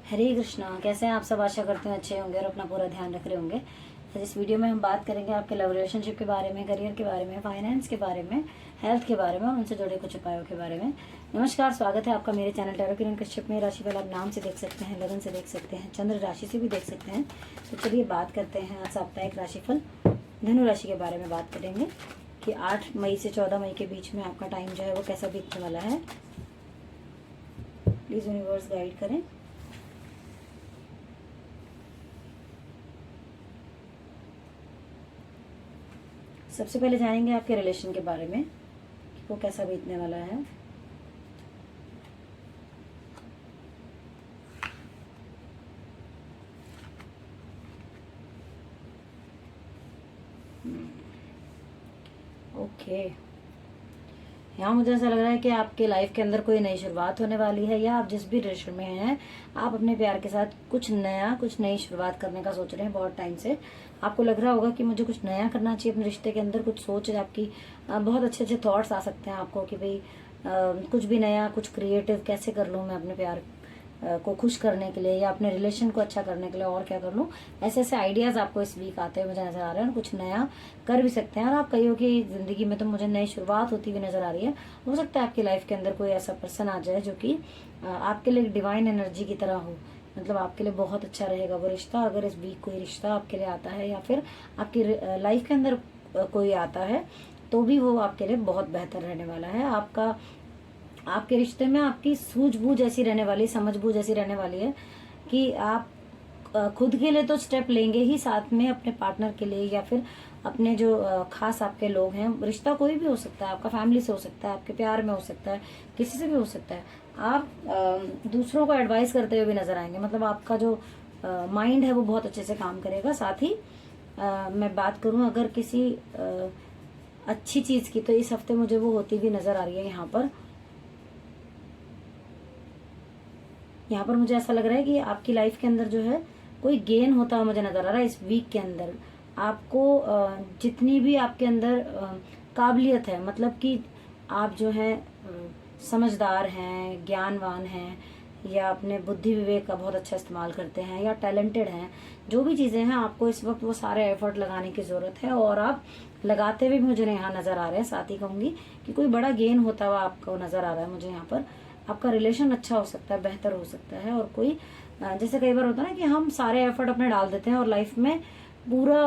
हरे कृष्णा। कैसे हैं आप सब? आशा करते हैं अच्छे होंगे और अपना पूरा ध्यान रख रहे होंगे। तो इस वीडियो में हम बात करेंगे आपके लव रिलेशनशिप के बारे में, करियर के बारे में, फाइनेंस के बारे में, हेल्थ के बारे में और उनसे जुड़े कुछ उपायों के बारे में। नमस्कार, स्वागत है आपका मेरे चैनल टैरो किरण कश्यप में। राशिफल आप नाम से देख सकते हैं, लगन से देख सकते हैं, चंद्र राशि से भी देख सकते हैं। तो चलिए बात करते हैं आज साप्ताहिक राशिफल धनु राशि के बारे में बात करेंगे कि 8 मई से 14 मई के बीच में आपका टाइम जो है वो कैसा बीतने वाला है। प्लीज यूनिवर्स गाइड करें। सबसे पहले जानेंगे आपके रिलेशन के बारे में कि वो कैसा बीतने वाला है। ओके, यहाँ मुझे ऐसा लग रहा है कि आपके लाइफ के अंदर कोई नई शुरुआत होने वाली है, या आप जिस भी रिलेशन में हैं आप अपने प्यार के साथ कुछ नया, कुछ नई शुरुआत करने का सोच रहे हैं। बहुत टाइम से आपको लग रहा होगा कि मुझे कुछ नया करना चाहिए अपने रिश्ते के अंदर। कुछ सोच आपकी, बहुत अच्छे अच्छे थॉट्स आ सकते हैं आपको कि भाई कुछ भी नया, कुछ क्रिएटिव कैसे कर लूँ मैं अपने प्यार को खुश करने के लिए, या अपने रिलेशन को अच्छा करने के लिए और क्या कर लूँ। ऐसे ऐसे आइडियाज आपको इस वीक आते हुए मुझे नजर आ रहे हैं और कुछ नया कर भी सकते हैं। और आप कहियो कि जिंदगी में तो मुझे नई शुरुआत होती हुई नजर आ रही है। हो सकता है आपकी लाइफ के अंदर कोई ऐसा पर्सन आ जाए जो कि आपके लिए डिवाइन एनर्जी की तरह हो, मतलब आपके लिए बहुत अच्छा रहेगा वो रिश्ता। अगर इस वीक कोई रिश्ता आपके लिए आता है या फिर आपकी लाइफ के अंदर कोई आता है तो भी वो आपके लिए बहुत बेहतर रहने वाला है। आपके रिश्ते में आपकी सूझबूझ ऐसी रहने वाली, समझबूझ ऐसी रहने वाली है कि आप खुद के लिए तो स्टेप लेंगे ही, साथ में अपने पार्टनर के लिए या फिर अपने जो खास आपके लोग हैं। रिश्ता कोई भी हो सकता है, आपका फैमिली से हो सकता है, आपके प्यार में हो सकता है, किसी से भी हो सकता है। आप दूसरों को एडवाइस करते हुए भी नजर आएंगे। मतलब आपका जो माइंड है वो बहुत अच्छे से काम करेगा। साथ ही मैं बात करूं अगर किसी अच्छी चीज की, तो इस हफ्ते मुझे वो होती भी नजर आ रही है। यहाँ पर मुझे ऐसा लग रहा है कि आपकी लाइफ के अंदर जो है कोई गेन होता हुआ मुझे नजर आ रहा है इस वीक के अंदर। आपको जितनी भी आपके अंदर काबिलियत है, मतलब कि आप जो है समझदार हैं, ज्ञानवान हैं, या अपने बुद्धि विवेक का बहुत अच्छा इस्तेमाल करते हैं, या टैलेंटेड हैं, जो भी चीजें हैं आपको इस वक्त वो सारे एफर्ट लगाने की जरूरत है और आप लगाते हुए भी मुझे यहाँ नजर आ रहे हैं। साथ ही कहूंगी कि कोई बड़ा गेन होता हुआ आपको नजर आ रहा है मुझे यहाँ पर। आपका रिलेशन अच्छा हो सकता है, बेहतर हो सकता है। और कोई जैसे कई बार होता है ना कि हम सारे एफर्ट अपने डाल देते हैं और लाइफ में पूरा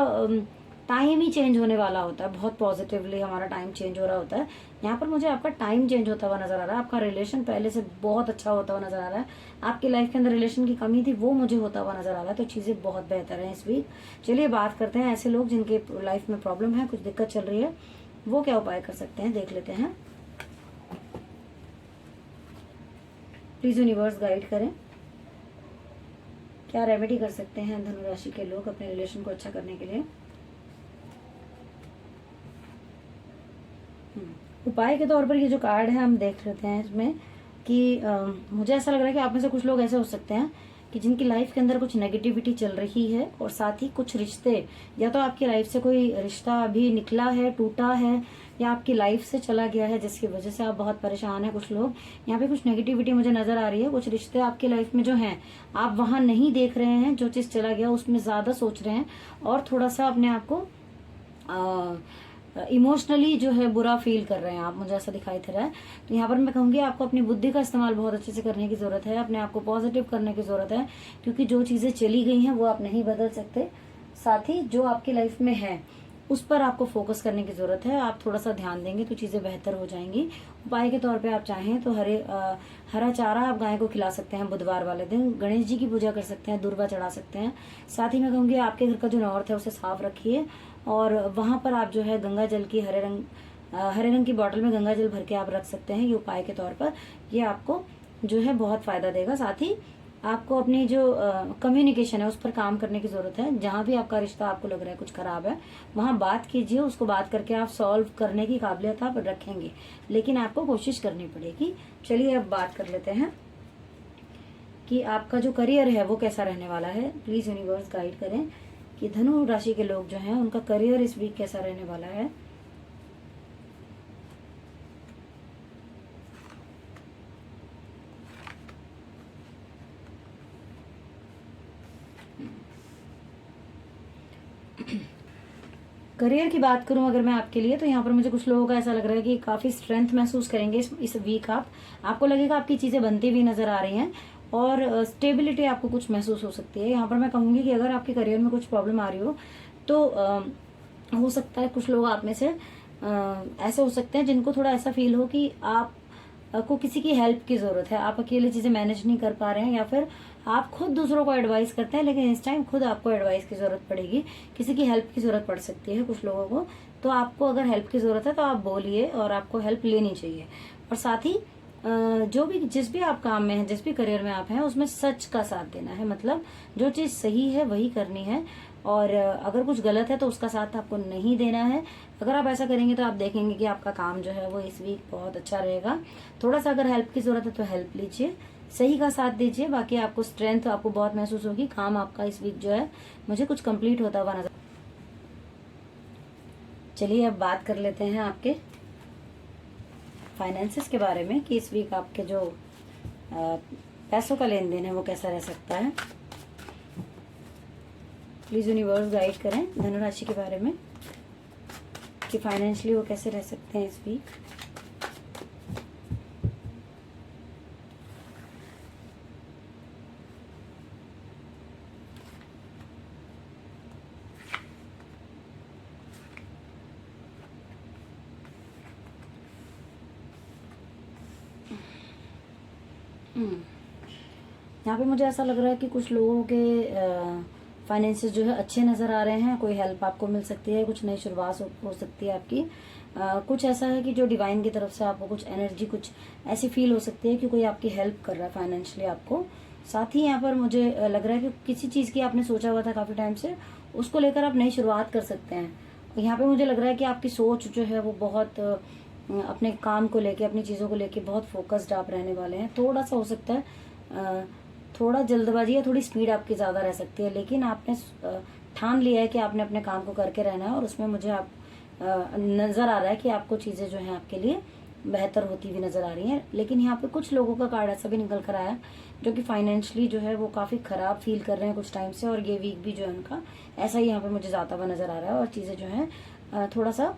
टाइम ही चेंज होने वाला होता है, बहुत पॉजिटिवली हमारा टाइम चेंज हो रहा होता है। यहाँ पर मुझे आपका टाइम चेंज होता हुआ नजर आ रहा है। आपका रिलेशन पहले से बहुत अच्छा होता हुआ नजर आ रहा है। आपकी लाइफ के अंदर रिलेशन की कमी थी, वो मुझे होता हुआ नजर आ रहा है। तो चीजें बहुत बेहतर है इस वीक। चलिए बात करते हैं ऐसे लोग जिनके लाइफ में प्रॉब्लम है, कुछ दिक्कत चल रही है, वो क्या उपाय कर सकते हैं, देख लेते हैं। प्लीज यूनिवर्स गाइड करें, क्या रेमेडी कर सकते हैं धनु राशि के लोग अपने रिलेशन को अच्छा करने के लिए। उपाय के तौर पर ये जो कार्ड है हम देख लेते हैं इसमें कि मुझे ऐसा लग रहा है कि आप में से कुछ लोग ऐसे हो सकते हैं कि जिनकी लाइफ के अंदर कुछ नेगेटिविटी चल रही है, और साथ ही कुछ रिश्ते, या तो आपकी लाइफ से कोई रिश्ता अभी निकला है, टूटा है, या आपकी लाइफ से चला गया है जिसकी वजह से आप बहुत परेशान हैं। कुछ लोग यहाँ पे कुछ नेगेटिविटी मुझे नजर आ रही है। कुछ रिश्ते आपकी लाइफ में जो हैं आप वहां नहीं देख रहे हैं, जो चीज चला गया उसमें ज्यादा सोच रहे हैं और थोड़ा सा अपने आप को इमोशनली जो है बुरा फील कर रहे हैं आप, मुझे ऐसा दिखाई दे रहा है। तो यहाँ पर मैं कहूंगी आपको अपनी बुद्धि का इस्तेमाल बहुत अच्छे से करने की जरूरत है, अपने आप को पॉजिटिव करने की जरूरत है, क्योंकि जो चीजें चली गई हैं वो आप नहीं बदल सकते। साथ ही जो आपकी लाइफ में है उस पर आपको फोकस करने की जरूरत है। आप थोड़ा सा ध्यान देंगे तो चीजें बेहतर हो जाएंगी। उपाय के तौर पे आप चाहें तो हरा चारा आप गाय को खिला सकते हैं बुधवार वाले दिन। गणेश जी की पूजा कर सकते हैं, दुर्वा चढ़ा सकते हैं। साथ ही मैं कहूंगी आपके घर का जो नॉर्थ है उसे साफ रखिए, और वहां पर आप जो है गंगा जल की हरे रंग की बोतल में गंगा जल भर के आप रख सकते हैं। ये उपाय के तौर पर ये आपको जो है बहुत फायदा देगा। साथ ही आपको अपनी जो कम्युनिकेशन है उस पर काम करने की जरूरत है। जहां भी आपका रिश्ता आपको लग रहा है कुछ खराब है, वहां बात कीजिए, उसको बात करके आप सॉल्व करने की काबिलियत आप रखेंगे, लेकिन आपको कोशिश करनी पड़ेगी। चलिए अब बात कर लेते हैं कि आपका जो करियर है वो कैसा रहने वाला है। प्लीज यूनिवर्स गाइड करें कि धनु राशि के लोग जो हैं उनका करियर इस वीक कैसा रहने वाला है। करियर की बात करूं अगर मैं आपके लिए, तो यहाँ पर मुझे कुछ लोगों का ऐसा लग रहा है कि काफी स्ट्रेंथ महसूस करेंगे इस वीक। आपको लगेगा आपकी चीजें बनती हुई नजर आ रही हैं और स्टेबिलिटी आपको कुछ महसूस हो सकती है। यहाँ पर मैं कहूंगी कि अगर आपके करियर में कुछ प्रॉब्लम आ रही हो तो हो सकता है कुछ लोग आप में से ऐसे हो सकते हैं जिनको थोड़ा ऐसा फील हो कि आप को किसी की हेल्प की जरूरत है, आप अकेले चीजें मैनेज नहीं कर पा रहे हैं, या फिर आप खुद दूसरों को एडवाइस करते हैं लेकिन इस टाइम खुद आपको एडवाइस की जरूरत पड़ेगी, किसी की हेल्प की जरूरत पड़ सकती है कुछ लोगों को। तो आपको अगर हेल्प की जरूरत है तो आप बोलिए और आपको हेल्प लेनी चाहिए। और साथ ही जो भी जिस भी आप काम में हैं, जिस भी करियर में आप हैं, उसमें सच का साथ देना है। मतलब जो चीज सही है वही करनी है और अगर कुछ गलत है तो उसका साथ आपको नहीं देना है। अगर आप ऐसा करेंगे तो आप देखेंगे कि आपका काम जो है वो इस वीक बहुत अच्छा रहेगा। थोड़ा सा अगर हेल्प की जरूरत है तो हेल्प लीजिए, सही का साथ दीजिए, बाकी आपको स्ट्रेंथ आपको बहुत महसूस होगी। काम आपका इस वीक जो है मुझे कुछ कंप्लीट होता हुआ नजर। चलिए अब बात कर लेते हैं आपके फाइनेंसेस के बारे में कि इस वीक आपके जो पैसों का लेन देन है वो कैसा रह सकता है। प्लीज यूनिवर्स गाइड करें धनुराशि के बारे में कि फाइनेंशियली वो कैसे रह सकते हैं इस वीक। यहाँ पे मुझे ऐसा लग रहा है कि कुछ लोगों के फाइनेंसेस जो है अच्छे नजर आ रहे हैं, कोई हेल्प आपको मिल सकती है, कुछ नई शुरुआत हो सकती है आपकी। कुछ ऐसा है कि जो डिवाइन की तरफ से आपको कुछ एनर्जी कुछ ऐसी फील हो सकती है कि कोई आपकी हेल्प कर रहा है फाइनेंशियली आपको। साथ ही यहाँ पर मुझे लग रहा है कि किसी चीज की आपने सोचा हुआ था काफी टाइम से, उसको लेकर आप नई शुरुआत कर सकते हैं। यहाँ पे मुझे लग रहा है कि आपकी सोच जो है वो बहुत अपने काम को लेके, अपनी चीजों को लेके बहुत फोकस्ड आप रहने वाले हैं। थोड़ा सा हो सकता है थोड़ा जल्दबाजी या थोड़ी स्पीड आपकी ज्यादा रह सकती है, लेकिन आपने ठान लिया है कि आपने अपने काम को करके रहना है और उसमें मुझे आप नजर आ रहा है कि आपको चीजें जो है आपके लिए बेहतर होती हुई नजर आ रही हैं। लेकिन यहाँ पे कुछ लोगों का कार्ड ऐसा भी निकल कर आया जो कि फाइनेंशियली जो है वो काफी खराब फील कर रहे हैं कुछ टाइम से, और ये वीक भी जो है उनका ऐसा ही यहाँ पे मुझे जाता हुआ नजर आ रहा है और चीजें जो है थोड़ा सा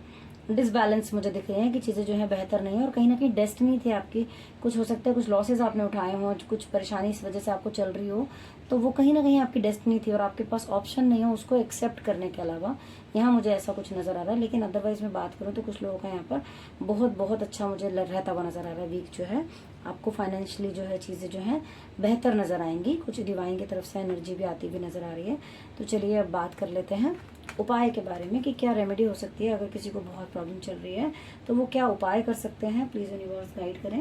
डिसबैलेंस मुझे दिख रही है कि चीजें जो है बेहतर नहीं है और कहीं ना कहीं डेस्टिनी थी आपकी। कुछ हो सकता है कुछ लॉसेस आपने उठाए हो, कुछ परेशानी इस वजह से आपको चल रही हो, तो वो कहीं ना कहीं आपकी डेस्टिनी थी और आपके पास ऑप्शन नहीं है उसको एक्सेप्ट करने के अलावा। यहाँ मुझे ऐसा कुछ नजर आ रहा है। लेकिन अदरवाइज मैं बात करूँ तो कुछ लोगों का यहाँ पर बहुत बहुत अच्छा मुझे रहता हुआ नजर आ रहा है। वीक जो है आपको फाइनेंशियली जो है चीजें जो है बेहतर नजर आएंगी, कुछ डिवाइन की तरफ से एनर्जी भी आती हुई नजर आ रही है। तो चलिए अब बात कर लेते हैं उपाय के बारे में कि क्या रेमेडी हो सकती है। अगर किसी को बहुत प्रॉब्लम चल रही है तो वो क्या उपाय कर सकते हैं, प्लीज यूनिवर्स गाइड करें।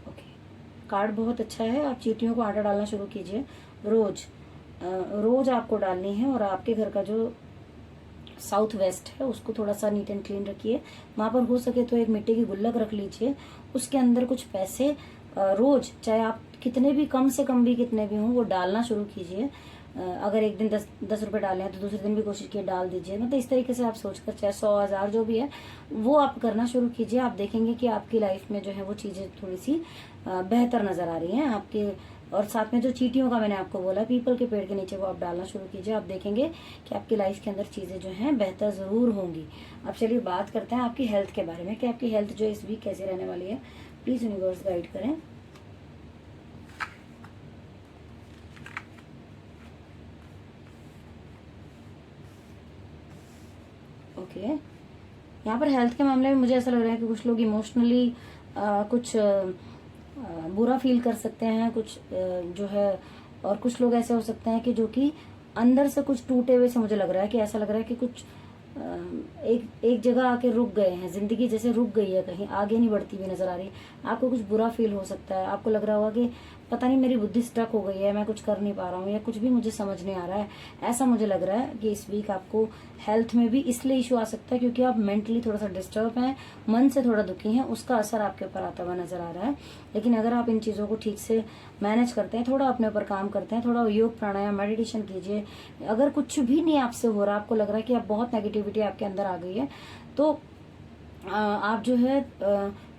ओके, कार्ड बहुत अच्छा है। आप चींटियों को आटा डालना शुरू कीजिए रोज। रोज आपको डालनी है और आपके घर का जो साउथ वेस्ट है उसको थोड़ा सा नीट एंड क्लीन रखिए। वहां पर हो सके तो एक मिट्टी की गुल्लक रख लीजिए, उसके अंदर कुछ पैसे रोज, चाहे आप कितने भी कम से कम भी कितने भी हों, वो डालना शुरू कीजिए। अगर एक दिन 10 रुपए डाले हैं तो दूसरे दिन भी कोशिश किए डाल दीजिए। मतलब इस तरीके से आप सोचकर, चाहे 100, 1000 जो भी है वो आप करना शुरू कीजिए। आप देखेंगे कि आपकी लाइफ में जो है वो चीजें थोड़ी सी बेहतर नजर आ रही हैं आपके। और साथ में जो चींटियों का मैंने आपको बोला, पीपल के पेड़ के नीचे, वो आप डालना शुरू कीजिए। आप देखेंगे कि आपकी लाइफ के अंदर चीजें जो हैं बेहतर जरूर होंगी। अब चलिए बात करते हैं आपकी हेल्थ के बारे में कि आपकी हेल्थ जो इस वीक कैसी रहने वाली है। प्लीज यूनिवर्स गाइड करें। ओके, यहाँ पर हेल्थ के मामले में मुझे ऐसा लग रहा है कि कुछ लोग इमोशनली कुछ बुरा फील कर सकते हैं, कुछ जो है, और कुछ लोग ऐसे हो सकते हैं कि जो कि अंदर से कुछ टूटे हुए से मुझे लग रहा है कि ऐसा लग रहा है कि कुछ एक जगह आके रुक गए हैं, जिंदगी जैसे रुक गई है, कहीं आगे नहीं बढ़ती हुई नजर आ रही। आपको कुछ बुरा फील हो सकता है, आपको लग रहा होगा कि पता नहीं मेरी बुद्धि स्टक हो गई है, मैं कुछ कर नहीं पा रहा हूँ या कुछ भी मुझे समझ नहीं आ रहा है। ऐसा मुझे लग रहा है कि इस वीक आपको हेल्थ में भी इसलिए इशू आ सकता है क्योंकि आप मेंटली थोड़ा सा डिस्टर्ब हैं, मन से थोड़ा दुखी हैं, उसका असर आपके ऊपर आता हुआ नजर आ रहा है। लेकिन अगर आप इन चीजों को ठीक से मैनेज करते हैं, थोड़ा अपने ऊपर काम करते हैं, थोड़ा योग प्राणायाम मेडिटेशन कीजिए, अगर कुछ भी नहीं आपसे हो रहा, आपको लग रहा है कि आप बहुत नेगेटिविटी आपके अंदर आ गई है, तो आप जो है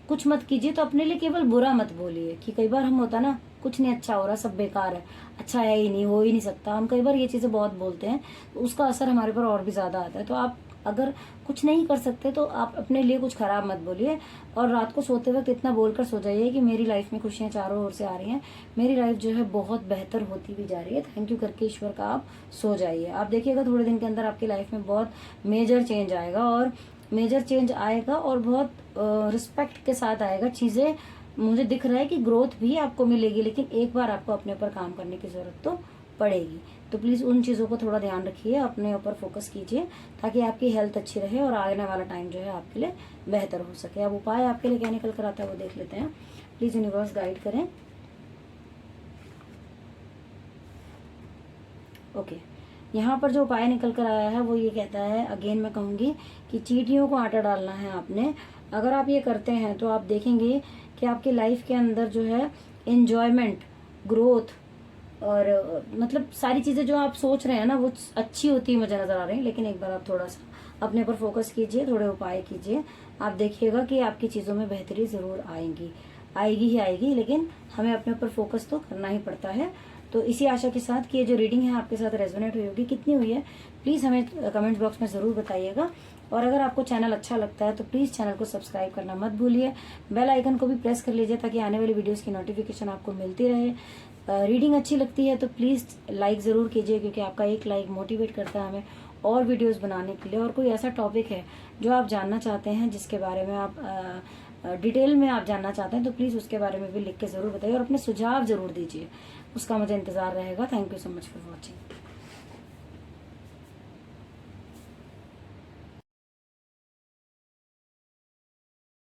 कुछ मत कीजिए। तो अपने लिए केवल बुरा मत बोलिए कि कई बार हम होता ना कुछ नहीं अच्छा हो रहा, सब बेकार है, अच्छा है ही नहीं, हो ही नहीं सकता, हम कई बार ये चीजें बहुत बोलते हैं, तो उसका असर हमारे पर और भी ज्यादा आता है। तो आप अगर कुछ नहीं कर सकते तो आप अपने लिए कुछ खराब मत बोलिए, और रात को सोते वक्त इतना बोलकर सो जाइए कि मेरी लाइफ में खुशियां चारों ओर से आ रही हैं, मेरी लाइफ जो है बहुत बेहतर होती भी जा रही है, थैंक यू करके ईश्वर का आप सो जाइए। आप देखिएगा थोड़े दिन के अंदर आपकी लाइफ में बहुत मेजर चेंज आएगा, और मेजर चेंज आएगा और बहुत रिस्पेक्ट के साथ आएगा। चीजें मुझे दिख रहा है कि ग्रोथ भी आपको मिलेगी, लेकिन एक बार आपको अपने ऊपर काम करने की जरूरत तो पड़ेगी। तो प्लीज उन चीजों को थोड़ा ध्यान रखिए, अपने ऊपर फोकस कीजिए, ताकि आपकी हेल्थ अच्छी रहे और आने वाला टाइम जो है आपके लिए बेहतर हो सके। अब उपाय आपके लिए क्या निकल कर आता है वो देख लेते हैं। प्लीज यूनिवर्स गाइड करें। ओके, यहाँ पर जो उपाय निकल कर आया है वो ये कहता है, अगेन मैं कहूंगी कि चींटियों को आटा डालना है आपने। अगर आप ये करते हैं तो आप देखेंगे कि आपकी लाइफ के अंदर जो है एंजॉयमेंट, ग्रोथ और मतलब सारी चीजें जो आप सोच रहे हैं ना वो अच्छी होती मुझे नजर आ रही है। लेकिन एक बार आप थोड़ा सा अपने पर फोकस कीजिए, थोड़े उपाय कीजिए, आप देखिएगा कि आपकी चीजों में बेहतरी जरूर आएगी, आएगी ही आएगी, लेकिन हमें अपने ऊपर फोकस तो करना ही पड़ता है। तो इसी आशा के साथ कि ये जो रीडिंग है आपके साथ रेजोनेट हुई होगी, कितनी हुई है प्लीज हमें कमेंट बॉक्स में जरूर बताइएगा। और अगर आपको चैनल अच्छा लगता है तो प्लीज चैनल को सब्सक्राइब करना मत भूलिए, बेल आइकन को भी प्रेस कर लीजिए ताकि आने वाली वीडियोस की नोटिफिकेशन आपको मिलती रहे। रीडिंग अच्छी लगती है तो प्लीज लाइक जरूर कीजिए, क्योंकि आपका एक लाइक मोटिवेट करता है हमें और वीडियोस बनाने के लिए। और कोई ऐसा टॉपिक है जो आप जानना चाहते हैं, जिसके बारे में आप डिटेल में आप जानना चाहते हैं, तो प्लीज उसके बारे में भी लिख के जरूर बताइए और अपने सुझाव जरूर दीजिए, उसका मुझे इंतजार रहेगा। Thank you so much for watching.